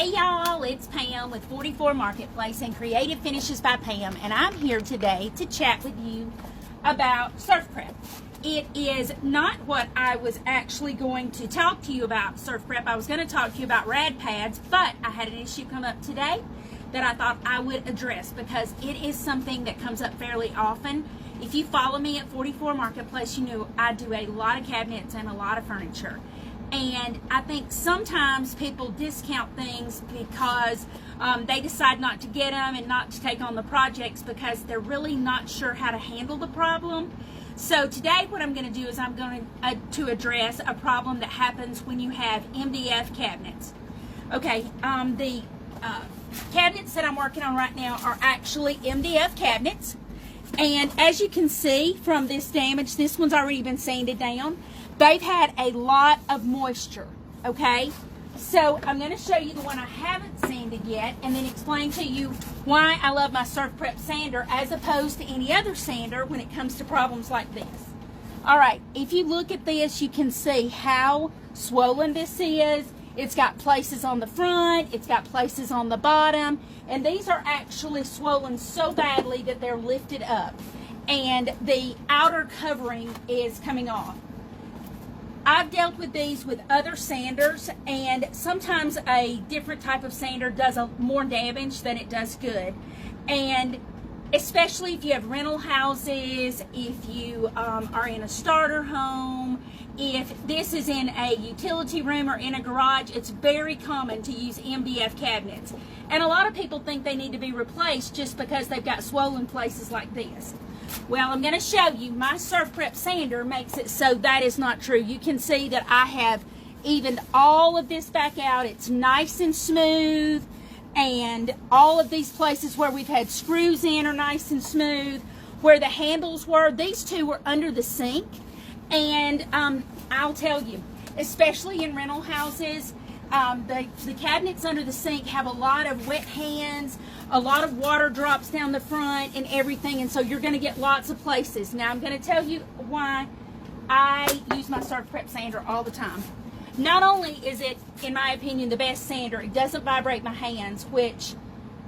Hey y'all, it's Pam with 44 Marketplace and Creative Finishes by Pam, and I'm here today to chat with you about surf prep. It is not what I was actually going to talk to you about, surf prep. I was going to talk to you about rad pads, but I had an issue come up today that I thought I would address because it is something that comes up fairly often. If you follow me at 44 Marketplace, you know I do a lot of cabinets and a lot of furniture. And I think sometimes people discount things because they decide not to get them and not to take on the projects because they're really not sure how to handle the problem. So today what I'm going to do is I'm going to address a problem that happens when you have MDF cabinets. Okay, the cabinets that I'm working on right now are actually MDF cabinets. And as you can see from this damage, this one's already been sanded down. They've had a lot of moisture, okay? So I'm going to show you the one I haven't sanded yet and then explain to you why I love my Surf Prep sander as opposed to any other sander when it comes to problems like this. All right, if you look at this, you can see how swollen this is. It's got places on the front, it's got places on the bottom, and these are actually swollen so badly that they're lifted up, and the outer covering is coming off. I've dealt with these with other sanders, and sometimes a different type of sander does more damage than it does good. And especially if you have rental houses, if you are in a starter home, if this is in a utility room or in a garage, it's very common to use MDF cabinets. And a lot of people think they need to be replaced just because they've got swollen places like this. Well, I'm going to show you my Surf Prep sander makes it so that is not true. You can see that I have evened all of this back out. It's nice and smooth, and all of these places where we've had screws in are nice and smooth. Where the handles were, these two were under the sink, and I'll tell you, especially in rental houses, the cabinets under the sink have a lot of wet hands, a lot of water drops down the front and everything, and so you're going to get lots of places. Now I'm going to tell you why I use my Surf Prep sander all the time. Not only is it, in my opinion, the best sander, it doesn't vibrate my hands, which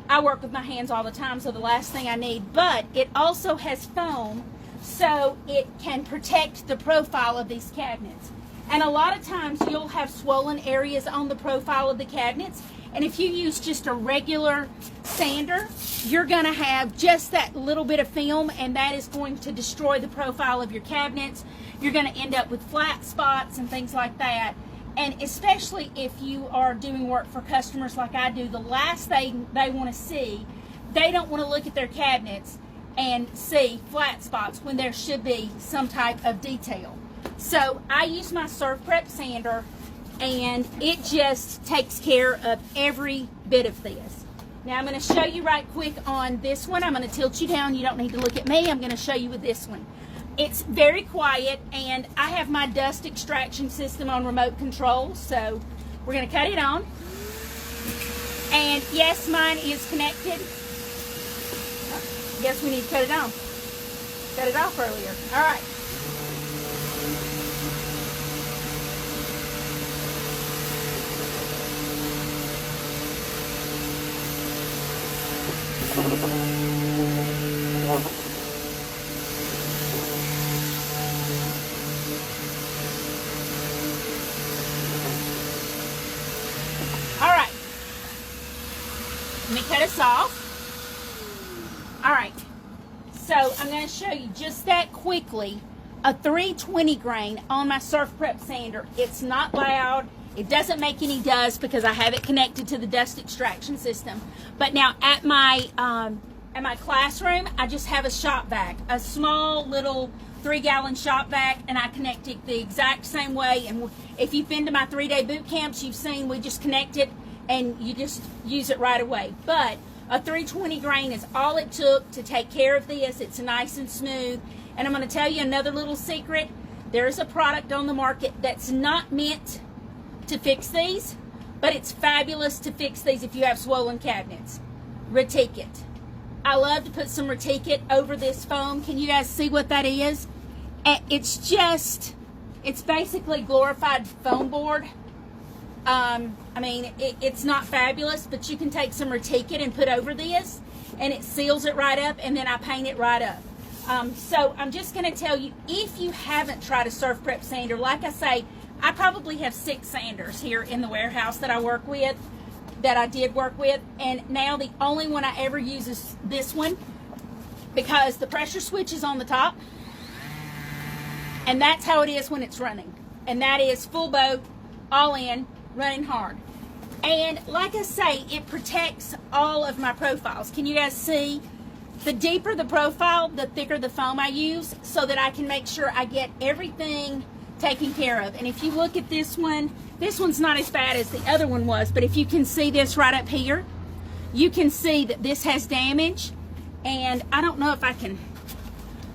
I work with my hands all the time, so the last thing I need, but it also has foam, so it can protect the profile of these cabinets. And a lot of times you'll have swollen areas on the profile of the cabinets, and if you use just a regular sander, you're going to have just that little bit of film, and that is going to destroy the profile of your cabinets. You're going to end up with flat spots and things like that. And especially if you are doing work for customers like I do, the last thing they want to see, they don't want to look at their cabinets and see flat spots when there should be some type of detail. So I use my Surf Prep sander, and it just takes care of every bit of this. Now I'm going to show you right quick on this one. I'm going to tilt you down. You don't need to look at me. I'm going to show you with this one. It's very quiet, and I have my dust extraction system on remote control, so we're going to cut it on. And yes, mine is connected. Guess we need to cut it on. Cut it off earlier. All right. Alright, let me cut us off. Alright, so I'm going to show you just that quickly a 320 grain on my Surf Prep sander. It's not loud. It doesn't make any dust because I have it connected to the dust extraction system. But now at my classroom, I just have a shop vac, a small little 3-gallon shop vac, and I connect it the exact same way. And if you've been to my 3-day boot camps, you've seen we just connect it and you just use it right away. But a 320 grain is all it took to take care of this. It's nice and smooth. And I'm going to tell you another little secret. There is a product on the market that's not meant to fix these, but it's fabulous to fix these if you have swollen cabinets. Retique. I love to put some Retique over this foam. Can you guys see what that is? It's basically glorified foam board, I mean, it's not fabulous, but you can take some Retique and put over this, and it seals it right up, and then I paint it right up. So I'm just going to tell you, if you haven't tried a Surf Prep sander, like I say, I probably have 6 sanders here in the warehouse that I work with, that I did work with, and now the only one I ever use is this one, because the pressure switch is on the top, and that's how it is when it's running, and that is full boat, all in, running hard. And like I say, it protects all of my profiles. Can you guys see? The deeper the profile, the thicker the foam I use, so that I can make sure I get everything taken care of. And if you look at this one's not as bad as the other one was, but if you can see this right up here, you can see that this has damage. And I don't know if I can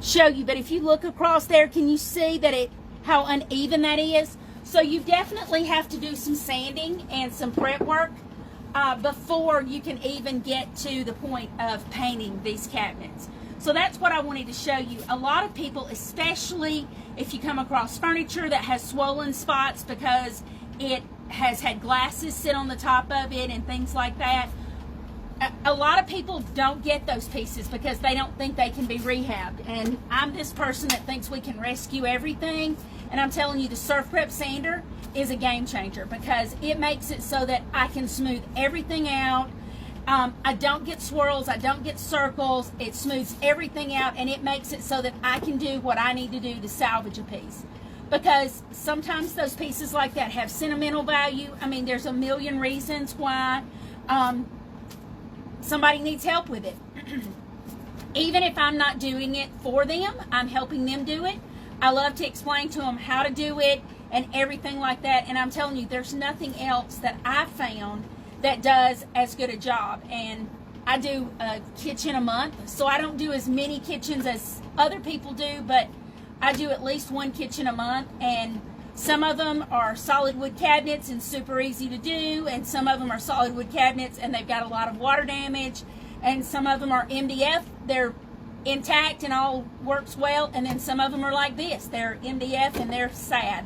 show you, but if you look across there, can you see that how uneven that is? So you definitely have to do some sanding and some prep work before you can even get to the point of painting these cabinets. So that's what I wanted to show you. A lot of people, especially if you come across furniture that has swollen spots because it has had glasses sit on the top of it and things like that, a lot of people don't get those pieces because they don't think they can be rehabbed. And I'm this person that thinks we can rescue everything. And I'm telling you, the Surf Prep sander is a game changer because it makes it so that I can smooth everything out. I don't get swirls, I don't get circles. It smooths everything out, and it makes it so that I can do what I need to do to salvage a piece. Because sometimes those pieces like that have sentimental value. I mean, there's a million reasons why somebody needs help with it. Even if I'm not doing it for them, I'm helping them do it. I love to explain to them how to do it and everything like that. And I'm telling you, there's nothing else that I've found that does as good a job. And I do a kitchen a month, so I don't do as many kitchens as other people do, but I do at least 1 kitchen a month. And some of them are solid wood cabinets and super easy to do, and some of them are solid wood cabinets and they've got a lot of water damage, and some of them are MDF, they're intact and all works well, and then some of them are like this, they're MDF and they're sad.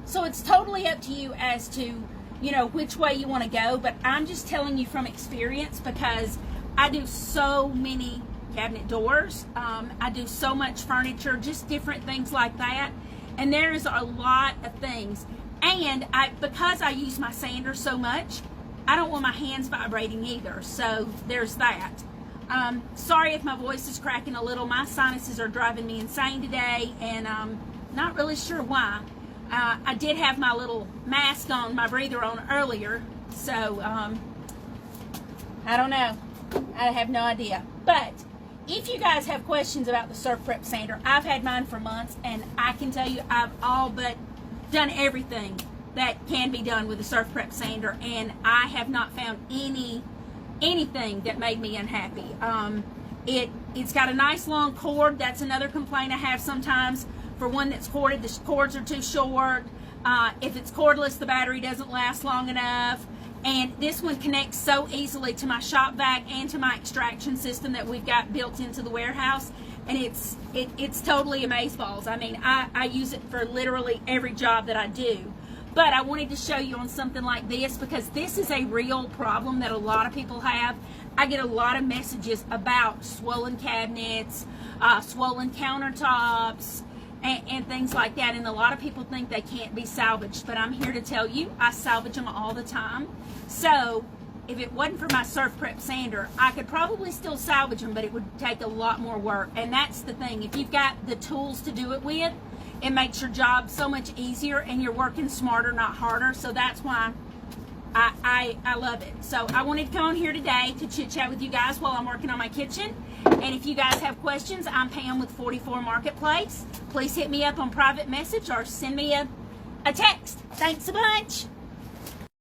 So it's totally up to you as to, you know, which way you want to go, but I'm just telling you from experience because I do so many cabinet doors, I do so much furniture, just different things like that, and there is a lot of things. And because I use my sander so much, I don't want my hands vibrating either, so there's that. Sorry if my voice is cracking a little. My sinuses are driving me insane today, and I'm not really sure why. I did have my little mask on, my breather on earlier, so I don't know. I have no idea. But if you guys have questions about the Surf Prep sander, I've had mine for months, and I can tell you I've all but done everything that can be done with the Surf Prep sander, and I have not found anything that made me unhappy. It's got a nice long cord. That's another complaint I have sometimes. For one that's corded, the cords are too short. If it's cordless, the battery doesn't last long enough. And this one connects so easily to my shop vac and to my extraction system that we've got built into the warehouse. And it's totally amazeballs. I mean, I use it for literally every job that I do. But I wanted to show you on something like this because this is a real problem that a lot of people have. I get a lot of messages about swollen cabinets, swollen countertops, and things like that. And a lot of people think they can't be salvaged, but I'm here to tell you I salvage them all the time. So if it wasn't for my Surf Prep sander, I could probably still salvage them, but it would take a lot more work. And that's the thing. If you've got the tools to do it with, it makes your job so much easier, and you're working smarter, not harder. So that's why I love it. So I wanted to come on here today to chit chat with you guys while I'm working on my kitchen. And if you guys have questions, I'm Pam with 44 Marketplace. Please hit me up on private message or send me a text. Thanks a bunch.